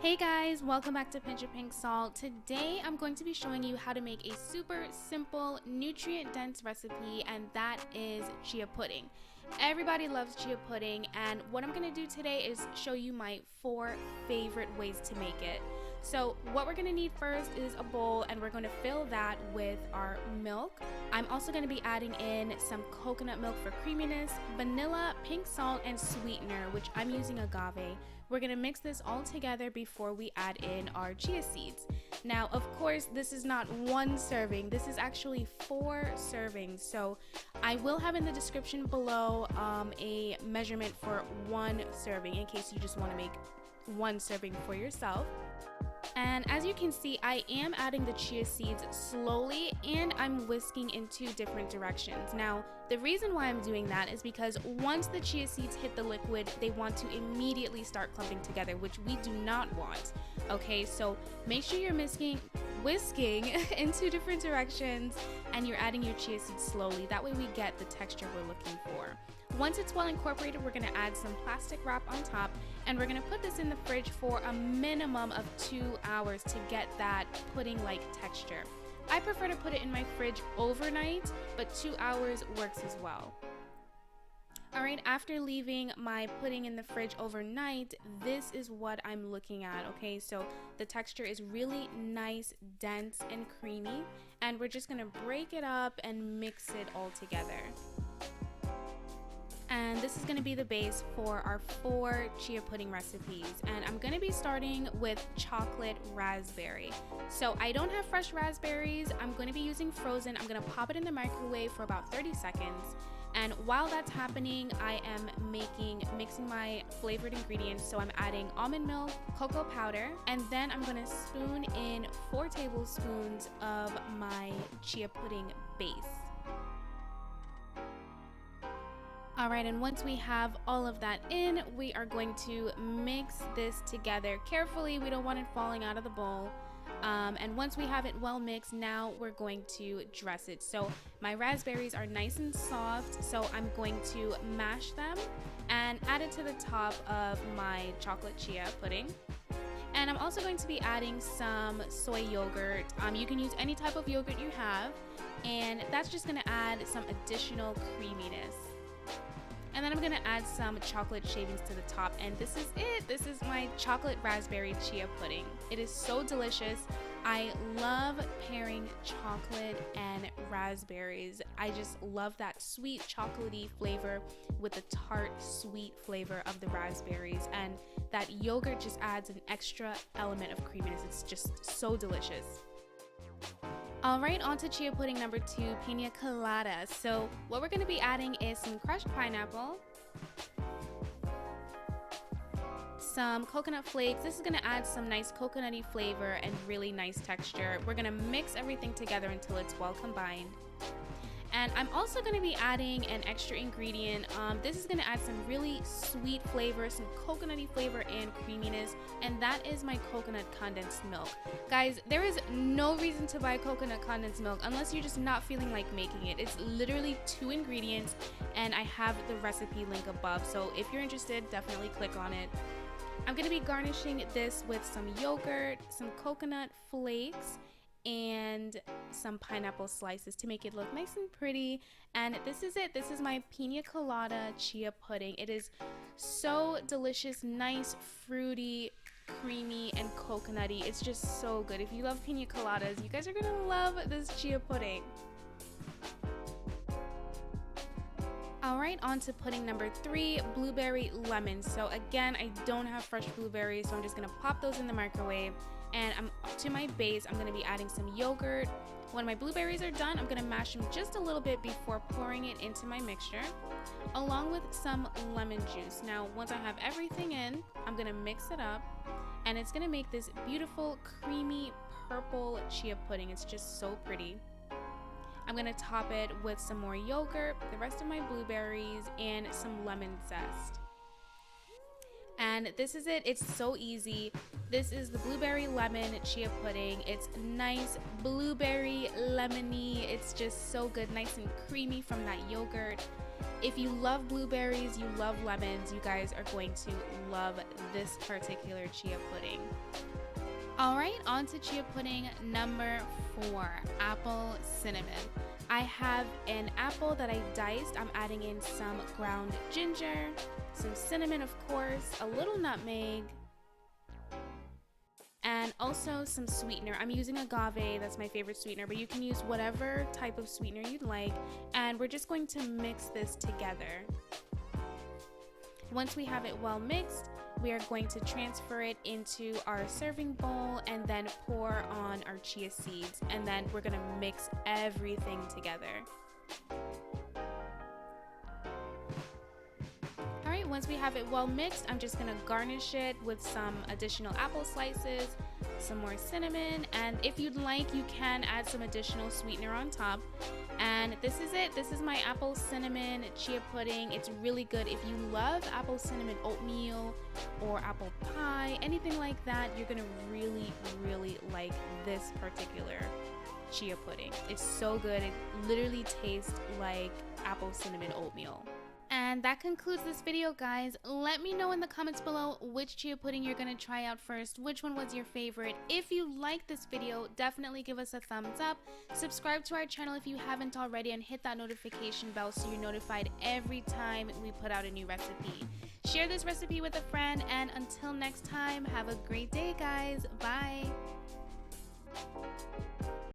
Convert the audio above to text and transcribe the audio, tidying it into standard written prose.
Hey guys, welcome back to Tsp Pink Salt. Today I'm going to be showing you how to make a super simple, nutrient-dense recipe, and that is chia pudding. Everybody loves chia pudding, and what I'm going to do today is show you my 4 favorite ways to make it. So what we're going to need first is a bowl, and we're going to fill that with our milk. I'm also going to be adding in some coconut milk for creaminess, vanilla, pink salt, and sweetener, which I'm using agave. We're going to mix this all together before we add in our chia seeds. Now, of course, this is not 1 serving. This is actually 4 servings. So I will have in the description below a measurement for 1 serving in case you just want to make 1 serving for yourself. And as you can see, I am adding the chia seeds slowly, and I'm whisking in 2 different directions. Now, the reason why I'm doing that is because once the chia seeds hit the liquid, they want to immediately start clumping together, which we do not want. Okay, so make sure you're whisking in 2 different directions, and you're adding your chia seeds slowly. That way we get the texture we're looking for. Once it's well incorporated, we're going to add some plastic wrap on top, and we're going to put this in the fridge for a minimum of 2 hours to get that pudding-like texture. I prefer to put it in my fridge overnight, but 2 hours works as well. Alright, after leaving my pudding in the fridge overnight, this is what I'm looking at, okay? So the texture is really nice, dense, and creamy, and we're just going to break it up and mix it all together. And this is going to be the base for our 4 chia pudding recipes, and I'm going to be starting with chocolate raspberry. So I don't have fresh raspberries. I'm going to be using frozen. I'm going to pop it in the microwave for about 30 seconds, and while that's happening, I am mixing my flavored ingredients. So I'm adding almond milk, cocoa powder, and then I'm going to spoon in 4 tablespoons of my chia pudding base. Alright, and once we have all of that in, we are going to mix this together carefully. We don't want it falling out of the bowl. And once we have it well mixed, now we're going to dress it. So my raspberries are nice and soft, so I'm going to mash them and add it to the top of my chocolate chia pudding. And I'm also going to be adding some soy yogurt. You can use any type of yogurt you have, and that's just going to add some additional creaminess. And then I'm going to add some chocolate shavings to the top, and this is it. This is my chocolate raspberry chia pudding. It is so delicious. I love pairing chocolate and raspberries. I just love that sweet chocolatey flavor with the tart sweet flavor of the raspberries, and that yogurt just adds an extra element of creaminess. It's just so delicious. Alright, on to chia pudding number 2, Pina Colada. So what we're going to be adding is some crushed pineapple, some coconut flakes. This is going to add some nice coconutty flavor and really nice texture. We're going to mix everything together until it's well combined. And I'm also going to be adding an extra ingredient. This is going to add some really sweet flavor, some coconutty flavor and creaminess, and that is my coconut condensed milk. Guys, there is no reason to buy coconut condensed milk unless you're just not feeling like making it. It's literally 2 ingredients, and I have the recipe link above, so if you're interested, definitely click on it. I'm going to be garnishing this with some yogurt, some coconut flakes, and some pineapple slices to make it look nice and pretty. And this is it. This is my Pina Colada chia pudding. It is so delicious, nice, fruity, creamy, and coconutty. It's just so good. If you love pina coladas, you guys are gonna love this chia pudding. Alright, on to pudding number 3, blueberry lemon. So again, I don't have fresh blueberries, so I'm just gonna pop those in the microwave. And to my base, I'm going to be adding some yogurt. When my blueberries are done, I'm going to mash them just a little bit before pouring it into my mixture, along with some lemon juice. Now, once I have everything in, I'm going to mix it up, and it's going to make this beautiful, creamy, purple chia pudding. It's just so pretty. I'm going to top it with some more yogurt, the rest of my blueberries, and some lemon zest. And this is it. It's so easy. This is the blueberry lemon chia pudding. It's nice, blueberry, lemony. It's just so good, nice and creamy from that yogurt. If you love blueberries, you love lemons, you guys are going to love this particular chia pudding. Alright, on to chia pudding number 4, apple cinnamon. I have an apple that I diced. I'm adding in some ground ginger, some cinnamon of course, a little nutmeg, and also some sweetener. I'm using agave, that's my favorite sweetener, but you can use whatever type of sweetener you'd like, and we're just going to mix this together. Once we have it well mixed, we are going to transfer it into our serving bowl and then pour on our chia seeds, and then we're going to mix everything together. Alright, once we have it well mixed, I'm just going to garnish it with some additional apple slices, some more cinnamon, and if you'd like, you can add some additional sweetener on top. And this is it. This is my apple cinnamon chia pudding. It's really good. If you love apple cinnamon oatmeal or apple pie, anything like that, you're gonna really like this particular chia pudding. It's so good. It literally tastes like apple cinnamon oatmeal. And that concludes this video, guys. Let me know in the comments below which chia pudding you're going to try out first, which one was your favorite. If you liked this video, definitely give us a thumbs up. Subscribe to our channel if you haven't already, and hit that notification bell so you're notified every time we put out a new recipe. Share this recipe with a friend, and until next time, have a great day, guys. Bye!